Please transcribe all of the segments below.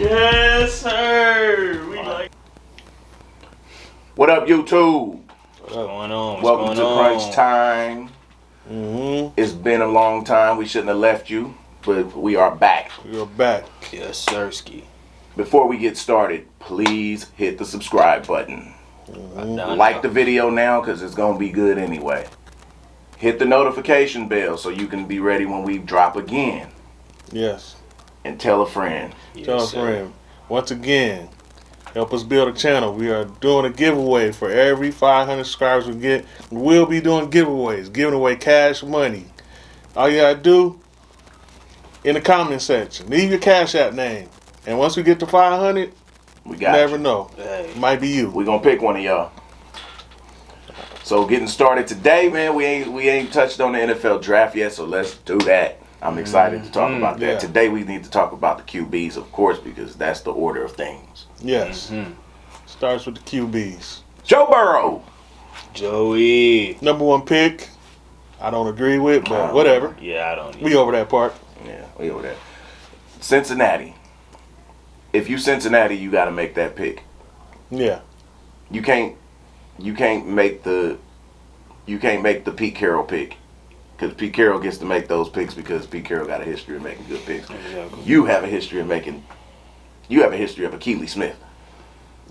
Yes, sir. We like. What up, YouTube? What's going on? Welcome to Crunch Time. It's been a long time. We shouldn't have left you, but we are back. You're back. Yes, sirski. Before we get started, please hit the subscribe button. Like the video now because it's going to be good anyway. Hit the notification bell so you can be ready when we drop again. Yes. And tell a friend. Yes, Tell a sir. friend. Once again, help us build a channel. We are doing a giveaway for every 500 subscribers we get. We'll be doing giveaways, giving away cash money. All you gotta do, in the comment section, leave your Cash App name. And once we get to 500, We you got never you. know. Hey. Might be you. We're going to pick one of y'all. So getting started today, man, we ain't touched on the NFL draft yet, so let's do that. I'm excited to talk about that. Yeah. Today we need to talk about the QBs, of course, because that's the order of things. Yes. Starts with the QBs. Joe Burrow. Joey. Number one pick. I don't agree with, but whatever. Yeah, I don't. We over that part. Yeah, we over there. Cincinnati. If you Cincinnati, you got to make that pick. Yeah. You can't make the Pete Carroll pick. Because Pete Carroll gets to make those picks because Pete Carroll got a history of making good picks. Exactly. You have a history of Achilles Smith.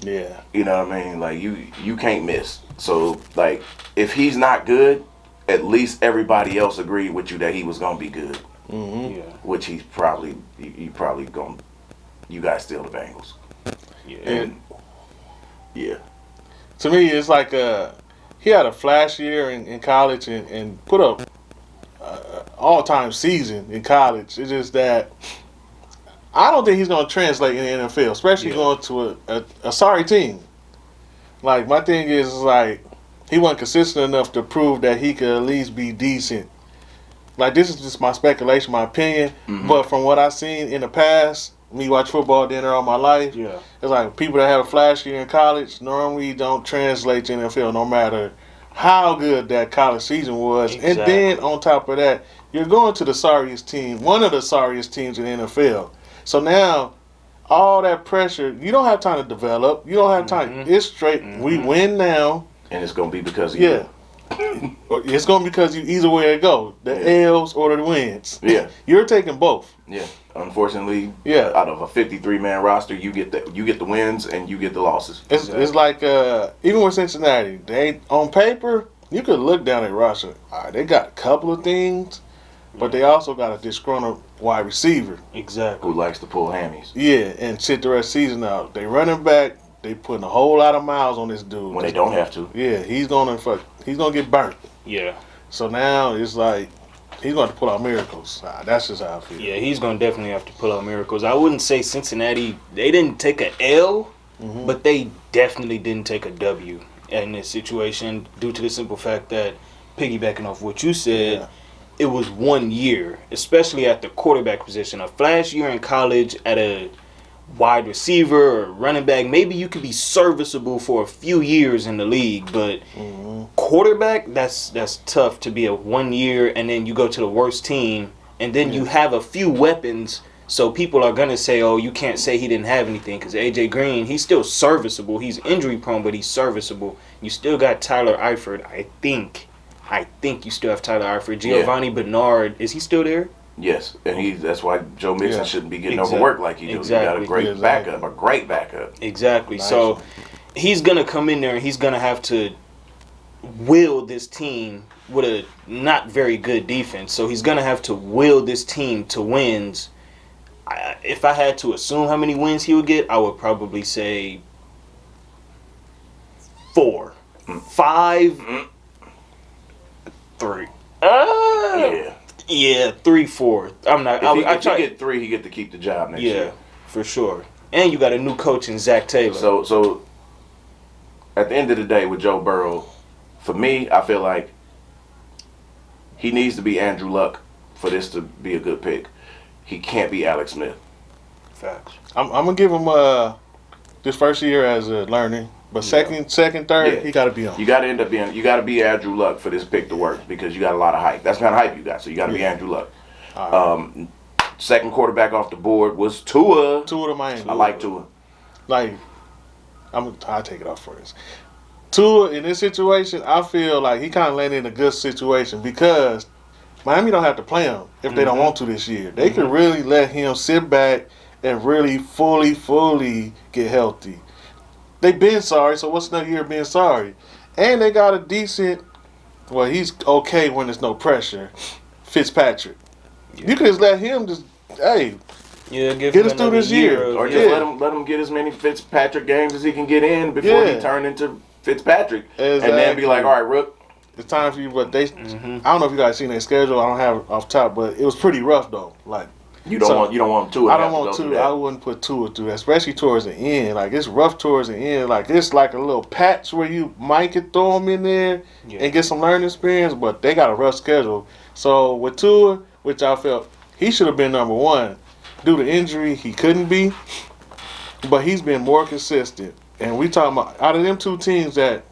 Yeah. You know what I mean? Like you can't miss. So like if he's not good, at least everybody else agreed with you that he was gonna be good. Mm-hmm. Yeah. Which he's probably gonna. You guys steal the Bengals. Yeah. And Yeah. to me, it's like he had a flash year in college and put up all-time season in college. It's just that I don't think he's going to translate in the NFL, especially going to a sorry team. Like, my thing is, like, he wasn't consistent enough to prove that he could at least be decent. Like, this is just my speculation, my opinion. But from what I've seen in the past, me watch football dinner all my life, Yeah. it's like people that have a flash year in college normally don't translate to NFL no matter how good that college season was. And Exactly. then on top of that, you're going to the sorriest team, one of the sorriest teams in the NFL. So now, all that pressure, you don't have time to develop. You don't have time. It's straight. We win now. And it's gonna be because of Yeah. It's going to be because you either way it go. The L's or the wins. you. Yeah. You're taking both. Yeah. Unfortunately, Yeah. out of a 53-man roster, you get the wins and you get the losses. It's like even with Cincinnati, they on paper you could look down at roster. All right, they got a couple of things, but they also got a disgruntled wide receiver. Exactly. Who likes to pull hammies Yeah, and sit the rest of the season out. They running back. They putting a whole lot of miles on this dude. when they don't have to. Yeah, he's gonna get burnt. Yeah. So now it's like he's going to pull out miracles. That's just how I feel. Yeah, he's going to definitely have to pull out miracles. I wouldn't say Cincinnati, they didn't take a L, but they definitely didn't take a W in this situation due to the simple fact that, piggybacking off what you said, it was 1 year, especially at the quarterback position. A flash year in college at a wide receiver or running back, maybe you could be serviceable for a few years in the league, but quarterback, that's tough to be a 1 year and then you go to the worst team and then you have a few weapons, so people are gonna say, oh, you can't say he didn't have anything because AJ Green, he's still serviceable. He's injury prone, but he's serviceable. You still got Tyler Eifert. I think you still have Tyler Eifert. Giovanni Bernard, is he still there? Yes, and that's why Joe Mixon shouldn't be getting Exactly. overworked like he do. Exactly. He got a great backup, a great backup. Exactly. Nice. So he's gonna come in there and he's gonna have to will this team with a not very good defense. So he's gonna have to will this team to wins. If I had to assume how many wins he would get, I would probably say 4, 5, 3. Yeah, 3, 4. I'm not. If he try get 3, he get to keep the job next Yeah, year. for sure. And you got a new coach in Zach Taylor. So at the end of the day with Joe Burrow, for me, I feel like he needs to be Andrew Luck for this to be a good pick. He can't be Alex Smith. Facts. I'm gonna give him this first year as a learning, but second, third, he got to be on. You got to be Andrew Luck for this pick to work because you got a lot of hype. That's the kind of hype you got, so you got to be Andrew Luck. second quarterback off the board was Tua. Tua to Miami. I like Tua. Like, I'll take it off first. Tua, in this situation, I feel like he kind of landed in a good situation because Miami don't have to play him if they don't want to this year. They can really let him sit back and really fully get healthy. They been sorry, so what's another year of being sorry? And they got a decent, well, he's okay when there's no pressure, Fitzpatrick. Yeah. You can just let him just, hey, get us through this year. Or just let him get as many Fitzpatrick games as he can get in before he turn into Fitzpatrick. Exactly. And then be like, all right, Rook. It's time for you, but I don't know if you guys seen their schedule. I don't have it off top, but it was pretty rough though. Like you don't want Tua. I don't want Tua. I wouldn't put Tua through that, especially towards the end. Like it's rough towards the end. Like it's like a little patch where you might could throw him in there and get some learning experience, but they got a rough schedule. So with Tua, which I felt he should have been number one, due to injury he couldn't be, but he's been more consistent. And we talking about out of them two teams that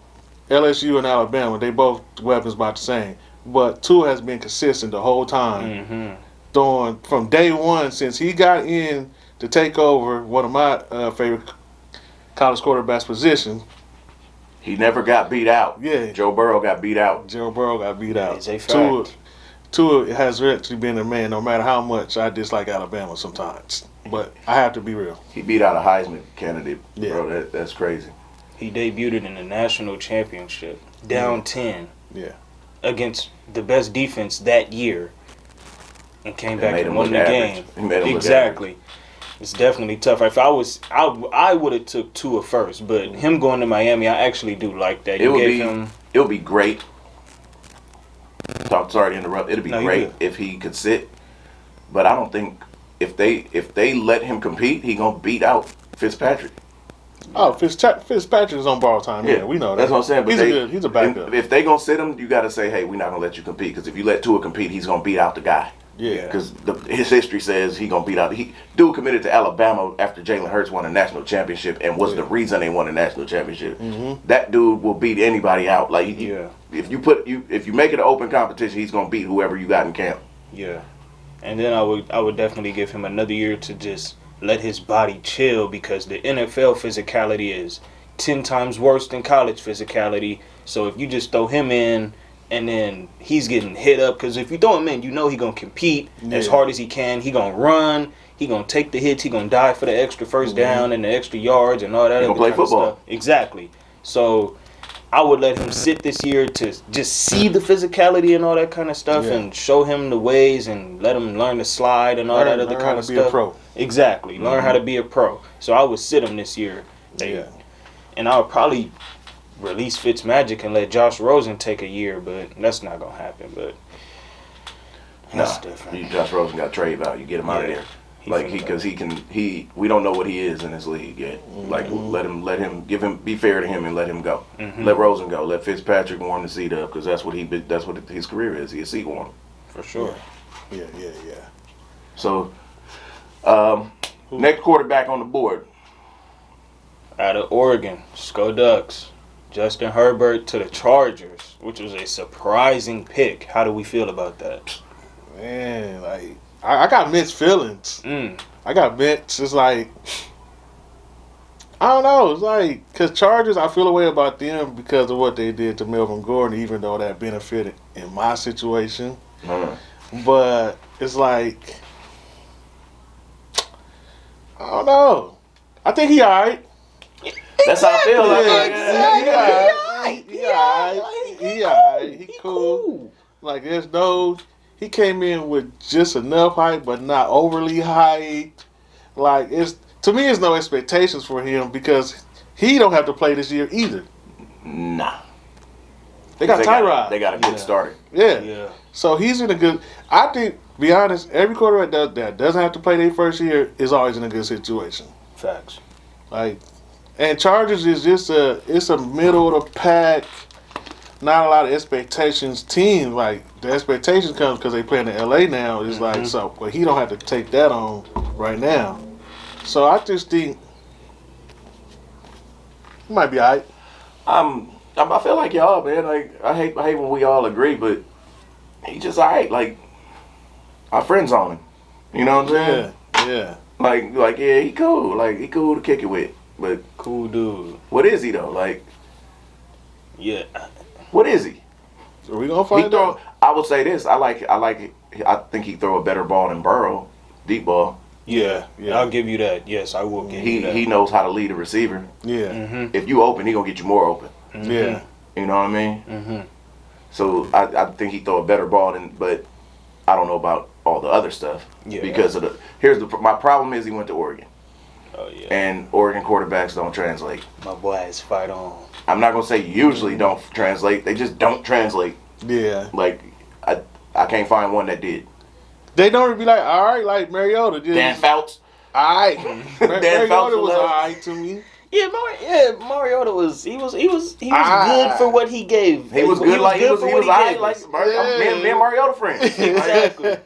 LSU and Alabama, they both weapons about the same. But Tua has been consistent the whole time. Throwing from day one since he got in to take over one of my favorite college quarterbacks positions. He never got beat out. Yeah. Joe Burrow got beat out. It's a fact. Tua has actually been a man no matter how much I dislike Alabama sometimes. But I have to be real. He beat out a Heisman candidate. Yeah. Bro, that's crazy. He debuted in the national championship, down 10, against the best defense that year, and came back and won the game. Exactly. It's definitely tough. If I would have took Tua first, but him going to Miami, I actually do like that. It would be great. Sorry to interrupt. It'd be great if he could sit, but I don't think if they let him compete, he gonna beat out Fitzpatrick. Oh, Fitzpatrick is on borrowed time. Yeah, we know that. That's what I'm saying. But he's a backup. If they gonna sit him, you got to say, hey, we're not gonna let you compete, because if you let Tua compete, he's gonna beat out the guy. Yeah. Because his history says he gonna beat out. Dude committed to Alabama after Jalen Hurts won a national championship and was the reason they won a national championship. That dude will beat anybody out. Like if you make it an open competition, he's gonna beat whoever you got in camp. Yeah. And then I would definitely give him another year to just let his body chill, because the NFL physicality is 10 times worse than college physicality. So if you just throw him in and then he's getting hit up, because if you throw him in, you know he's going to compete as hard as he can. He going to run. He going to take the hits. He going to die for the extra first down and the extra yards and all that. He going to play football. Stuff. Exactly. So I would let him sit this year to just see the physicality and all that kind of stuff and show him the ways and let him learn to slide and all that other kind of stuff. Learn how to be a pro. Exactly. Learn how to be a pro. So I would sit him this year. And I would probably release Fitzmagic and let Josh Rosen take a year, but that's not going to happen. But that's different. Josh Rosen got trade value. Get him out of there. Because we don't know what he is in this league yet. Like let him be fair to him and let him go. Let Rosen go. Let Fitzpatrick warm the seat up, because that's what his career is. He's a seat warmer. For sure. Yeah. So next quarterback on the board. Out of Oregon, Sko Ducks, Justin Herbert to the Chargers, which was a surprising pick. How do we feel about that? Man, like I got mixed feelings. I got mixed. It's like, I don't know. It's like, because Chargers, I feel a way about them because of what they did to Melvin Gordon, even though that benefited in my situation. But it's like, I don't know. I think he all right. That's how I feel. He all right. He cool. Like, there's no... He came in with just enough hype, but not overly hyped. Like, to me, it's no expectations for him, because he don't have to play this year either. Nah. They got Tyrod. They got a good starter. Yeah. So he's in a good... I think, to be honest, every quarterback that doesn't have to play their first year is always in a good situation. Facts. Like, and Chargers is just it's a middle of the pack, not a lot of expectations team. Like, the expectation comes because they play in the LA now. It's like, so, but he don't have to take that on right now. So I just think he might be all right. I feel like y'all, man. Like, I hate when we all agree, but he just all right. Like, our friends on him. You know what I'm saying? Yeah. Like yeah, he cool. Like he cool to kick it with. But Cool dude. what is he though? Like Yeah. what is he? So we gonna find out. I would say this. I think he throw a better ball than Burrow, deep ball. Yeah. I'll give you that. Yes, I will give you that. He knows how to lead a receiver. Yeah. Mm-hmm. If you open, he gonna get you more open. Mm-hmm. Yeah. You know what I mean? Mm-hmm. So I think he throw a better ball than, but I don't know about all the other stuff. Yeah. Because of my problem is he went to Oregon. Oh yeah. And Oregon quarterbacks don't translate. My boys fight on. I'm not gonna say usually don't translate. They just don't translate. Yeah. Like I can't find one that did. They don't be like, all right, like Mariota did. Dan Fouts. All right. Dan Fouts Mariota was all left. right to me. Yeah, Mariota was good for what he gave. He was good. He was gave like us. me and Mariota friends. Exactly.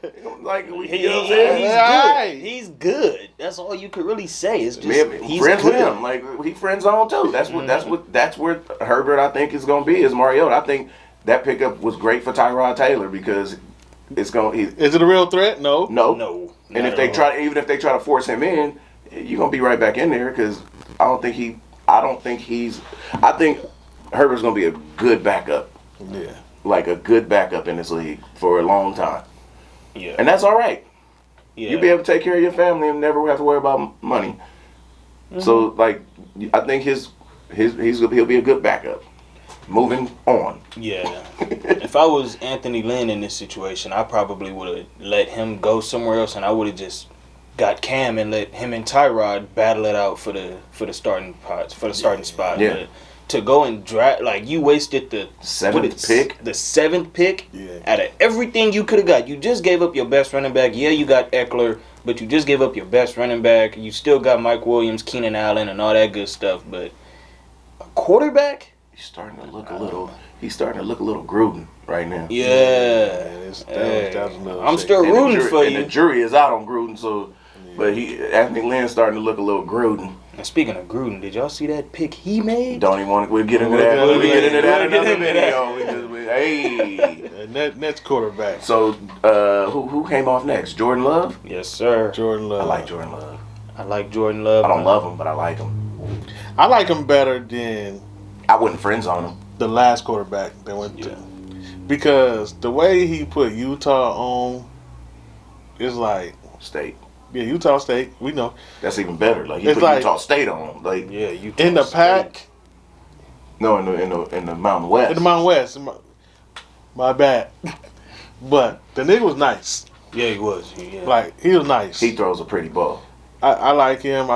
Like you know what I'm He's saying? good. He's good. That's all you could really say. It's just he's friends good. with him. Like he friends on too. That's where Herbert I think is gonna be is Mariota. I think that pickup was great for Tyrod Taylor because it's gonna. Is it a real thrait? No. No. And if they try to force him in, you're gonna be right back in there because I think Herbert's gonna be a good backup. Yeah. Like a good backup in this league for a long time. Yeah. And that's all right. Yeah. You'll be able to take care of your family and never have to worry about money. Mm-hmm. So like I think he'll be a good backup. Moving on. Yeah. If I was Anthony Lynn in this situation, I probably would have let him go somewhere else, and I would have just got Cam and let him and Tyrod battle it out for the starting spot. Yeah. But to go and draft, like, you wasted the seventh pick. The seventh pick. Yeah. Out of everything you could have got, you just gave up your best running back. Yeah, you got Eckler, but you just gave up your best running back. You still got Mike Williams, Keenan Allen, and all that good stuff. But a quarterback. He's starting to look a little Gruden right now. Yeah. I'm still rooting for you. And the jury is out on Gruden, so but Anthony Lynn's starting to look a little Gruden. And speaking of Gruden, did y'all see that pick he made? Don't even want to. We'll get into that. We'll get into that in another video. Hey. Next quarterback. So who came off next? Jordan Love? Yes, sir. Jordan Love. I like Jordan Love. I don't love him, but I like him. I like him better than I wouldn't friends on him. the last quarterback that went to. Because the way he put Utah on is like State. Yeah, Utah State. We know. That's even better. Like he It's put like- Utah State on. Like Utah In the State. pack. no, in the Mountain West. In the Mountain West. My bad. But the nigga was nice. Yeah, he was. Yeah. Like, he was nice. He throws a pretty ball. I like him. He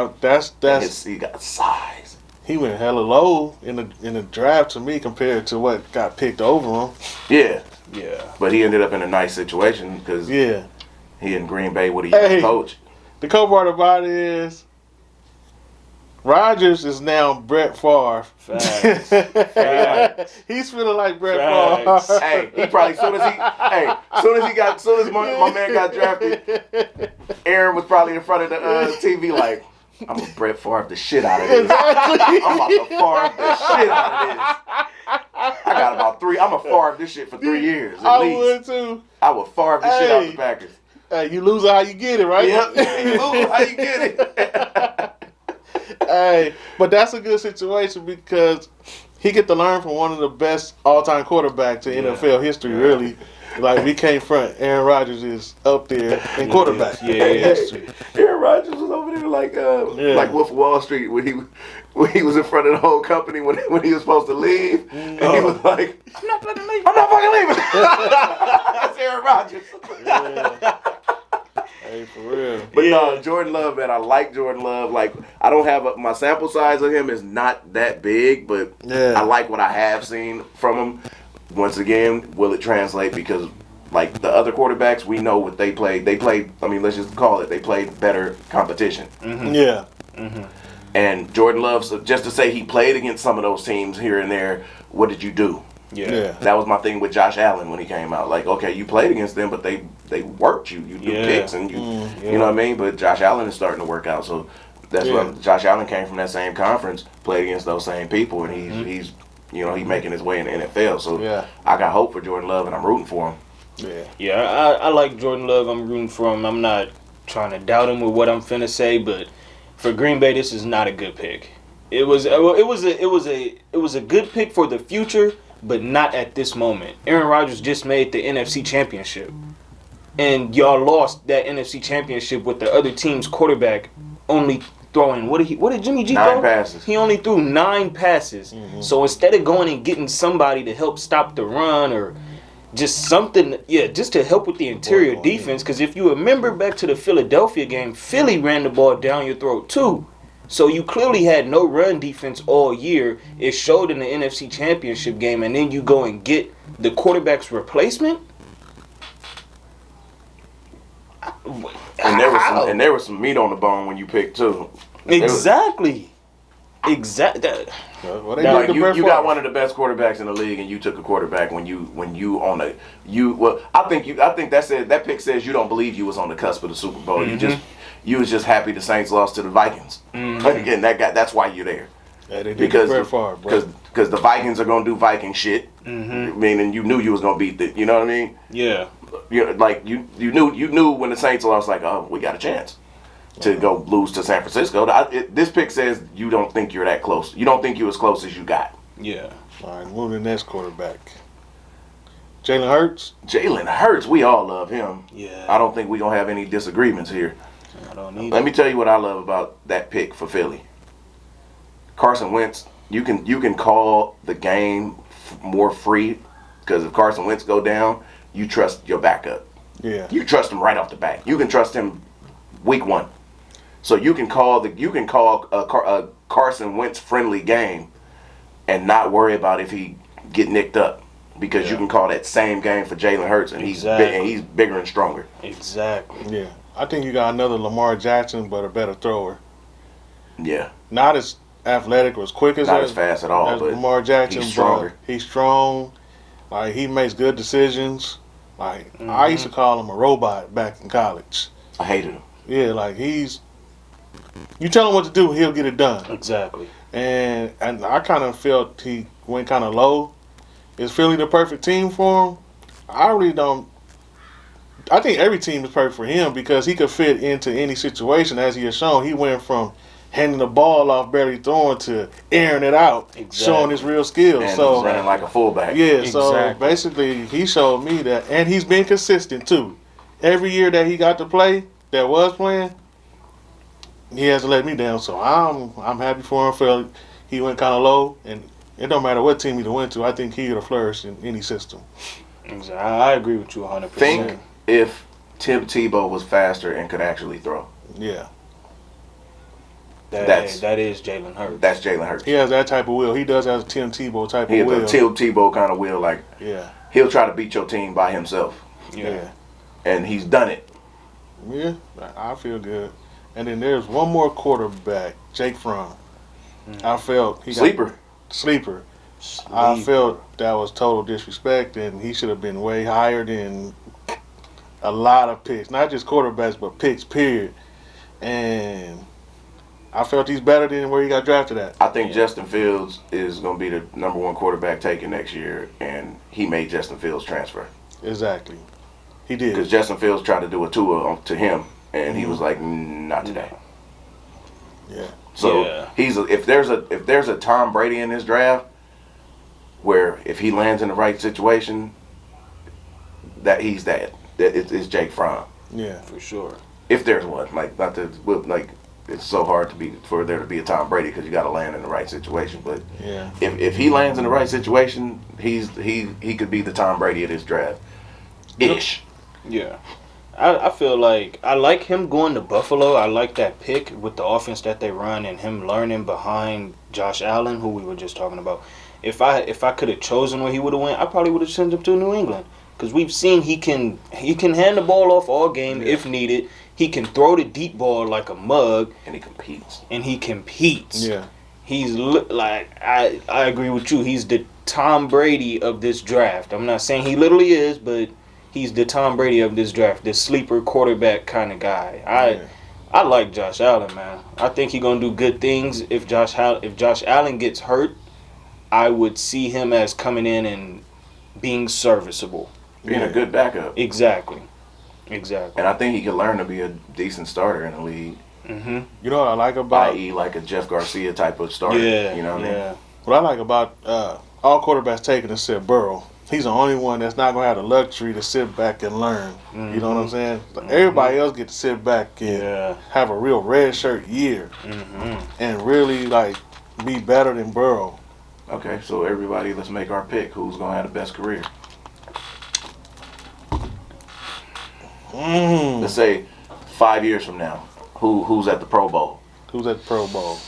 got size. He went hella low in the draft to me compared to what got picked over him. Yeah. Yeah. But he ended up in a nice situation because Yeah. he in Green Bay with a young coach. The cool part about it is Rodgers is now Brett Favre. Facts. Facts. He's feeling like Brett Facts. Favre. Hey, he probably soon as my man got drafted, Aaron was probably in front of the TV like, I'm gonna Brett Favre the shit out of this. Exactly. I'm about to Favre the shit out of this. I got about 3. I'm gonna Favre this shit for 3 years at least. would too. I would Favre the shit out the Packers. Hey, you lose how you get it, right? Yep. You lose how you get it. Hey, but that's a good situation because he get to learn from one of the best all-time quarterbacks in NFL history, really. Like, we came front. Aaron Rodgers is up there in quarterback history. Aaron Rodgers was over there like Wolf of Wall Street when he was in front of the whole company when he was supposed to leave. And he was like, I'm not fucking leaving. That's Aaron Rodgers. Yeah. Hey, for real. But no, Jordan Love, man, I like Jordan Love. Like, I don't have my sample size of him is not that big, but I like what I have seen from him. Once again, will it translate? Because like the other quarterbacks, we know what they played. They played. I mean, let's just call it. They played better competition. Mm-hmm. Yeah. Mm-hmm. And Jordan Love, so just to say he played against some of those teams here and there. What did you do? Yeah. That was my thing with Josh Allen when he came out. Like, okay, you played against them, but they worked you. You do picks and you know what I mean. But Josh Allen is starting to work out. So that's what Josh Allen came from that same conference, played against those same people, and he's he's making his way in the NFL. So I got hope for Jordan Love, and I'm rooting for him. Yeah. Yeah, I like Jordan Love. I'm rooting for him. I'm not trying to doubt him with what I'm finna say, but for Green Bay, this is not a good pick. It was a good pick for the future, but not at this moment. Aaron Rodgers just made the NFC Championship, and y'all lost that NFC Championship with the other team's quarterback only throwing what did Jimmy G throw? 9 passes. He only threw 9 passes. Mm-hmm. So instead of going and getting somebody to help stop the run or just something, just to help with the interior defense, because if you remember back to the Philadelphia game, Philly ran the ball down your throat too. So you clearly had no run defense all year. It showed in the NFC Championship game, and then you go and get the quarterback's replacement. And there was some meat on the bone when you picked too. Exactly. Like you got one of the best quarterbacks in the league, and you took a quarterback when you on a you. Well, I think that pick says you don't believe you was on the cusp of the Super Bowl. Mm-hmm. You was just happy the Saints lost to the Vikings. Mm-hmm. Again, that's why you're there. Yeah, they did because the Vikings are gonna do Viking shit. Mm-hmm. Meaning you knew you was gonna beat the. You know what I mean? Yeah. You knew when the Saints lost, like, oh, we got a chance to go lose to San Francisco. This pick says you don't think you're that close. You don't think you're as close as you got. Yeah. All right, moving to the next quarterback. Jalen Hurts. Jalen Hurts, we all love him. Yeah. I don't think we're going to have any disagreements here. I don't need Let me tell you what I love about that pick for Philly. Carson Wentz, you can call the game more free, because if Carson Wentz go down, you trust your backup. Yeah. You trust him right off the bat. You can trust him week 1. So you can call a Carson Wentz friendly game and not worry about if he get nicked up, because you can call that same game for Jalen Hurts, and he's bigger and stronger. Exactly. Yeah. I think you got another Lamar Jackson, but a better thrower. Yeah. Not as athletic or as quick as not as fast at all, but Lamar Jackson. He's stronger. He's strong. Like, he makes good decisions. Like, I used to call him a robot back in college. I hated him. Yeah, like, you tell him what to do, he'll get it done. Exactly. And I kind of felt he went kind of low. Is Philly the perfect team for him? I really don't. I think every team is perfect for him, because he could fit into any situation, as he has shown. He went from handing the ball off, barely throwing, to airing it out, showing his real skills. And so running like a fullback. Yeah, so basically he showed me that, and he's been consistent too. Every year that he got to play, that was playing, he hasn't let me down. So I'm happy for him. For he went kind of low, and it don't matter what team he went to. I think he would have flourished in any system. Exactly. I agree with you 100%. Think if Tim Tebow was faster and could actually throw. Yeah. That is Jalen Hurts. That's Jalen Hurts. He has that type of will. He does have a Tim Tebow type of will. He has a Tim Tebow kind of will. Like, he'll try to beat your team by himself. Yeah. And he's done it. Yeah, I feel good. And then there's one more quarterback, Jake Fromm. I felt he Sleeper. I felt that was total disrespect, and he should have been way higher than a lot of picks. Not just quarterbacks, but picks, period. And I felt he's better than where he got drafted at. I think Justin Fields is going to be the number 1 quarterback taken next year, and he made Justin Fields transfer. Exactly. He did. Because Justin Fields tried to do a tour to him, and he was like, not today. Yeah. So if there's a Tom Brady in this draft, where if he lands in the right situation, that he's that. It's Jake Fromm. Yeah, for sure. If there's one, it's so hard for there to be a Tom Brady, because you got to land in the right situation. But if he lands in the right situation, he could be the Tom Brady of this draft, ish. Yeah. I feel like I like him going to Buffalo. I like that pick with the offense that they run and him learning behind Josh Allen, who we were just talking about. If I could have chosen where he would have went, I probably would have sent him to New England, because we've seen he can hand the ball off all game if needed. He can throw the deep ball like a mug, and he competes. Yeah, he's like I agree with you. He's the Tom Brady of this draft. I'm not saying he literally is, but he's the Tom Brady of this draft, this sleeper quarterback kind of guy. I like Josh Allen, man. I think he's gonna do good things. If Josh Allen gets hurt, I would see him as coming in and being serviceable, being a good backup. Exactly. Exactly. And I think he can learn to be a decent starter in the league. Mm-hmm. You know what I like about I.e. like a Jeff Garcia type of starter. Yeah. You know what I mean? what I like about all quarterbacks taking is Sid Burrow. He's the only one that's not gonna have the luxury to sit back and learn. Mm-hmm. You know what I'm saying? Like, everybody else get to sit back and have a real red shirt year and really like be better than Burrow. Okay, so everybody, let's make our pick. Who's gonna have the best career? Let's say 5 years from now. Who's at the Pro Bowl? Who's at the Pro Bowl?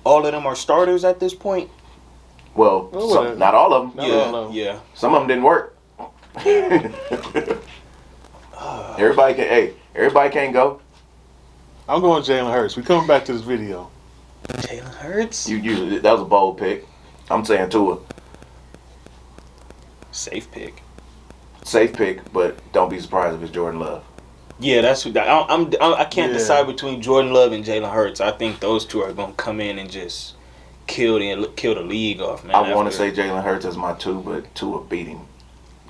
All of them are starters at this point. Well, not all of them. Not all of them. Yeah. Some of them didn't work. Everybody can't go. I'm going Jalen Hurts. We coming back to this video. Jalen Hurts. That was a bold pick. I'm saying Tua. Safe pick. Safe pick, but don't be surprised if it's Jordan Love. Yeah, that's who. I can't decide between Jordan Love and Jalen Hurts. I think those two are gonna come in and just kill the league off, man. I want to say Jalen Hurts as my 2, but Tua beat him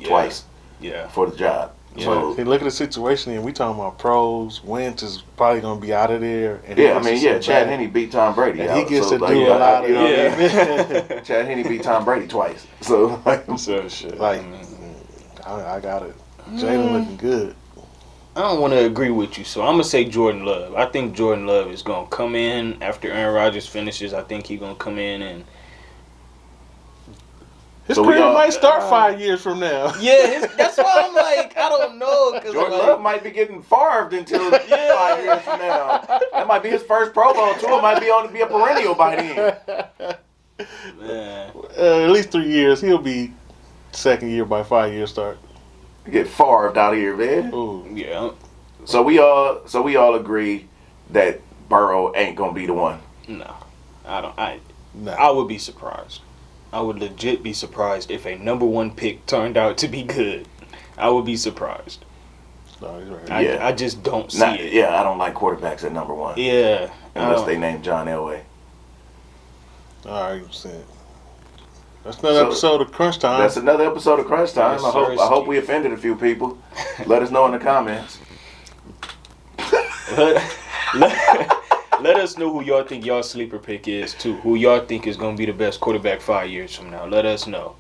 twice. Yeah. For the job. Yeah. So See, look at the situation, and we talking about pros. Wentz is probably gonna be out of there. And Chad Henne beat Tom Brady. And he gets to do a lot of it. Chad Henne beat Tom Brady twice. So shit. Like, I got it. Jalen looking good. I don't want to agree with you, so I'm gonna say Jordan Love. I think Jordan Love is gonna come in after Aaron Rodgers finishes. I think he's gonna come in and his career might start 5 years from now. Yeah, that's why I'm like, I don't know. Jordan Love might be getting farved until 5 years from now. That might be his first Pro Bowl. Tua might be a perennial by then. Man. At least 3 years. He'll be second year by 5 years start. Get farved out of here, man. Ooh. Yeah. So we all agree that Burrow ain't gonna be the one. No, I don't. I would be surprised. I would legit be surprised if a number 1 pick turned out to be good. I would be surprised. No, he's right. I just don't see it. Yeah, I don't like quarterbacks at number 1. Yeah. Unless they name John Elway. All right, that's another episode of Crunch Time. That's another episode of Crunch Time. Yes, I hope we offended a few people. Let us know in the comments. Let us know who y'all think y'all sleeper pick is too. Who y'all think is gonna be the best quarterback 5 years from now. Let us know.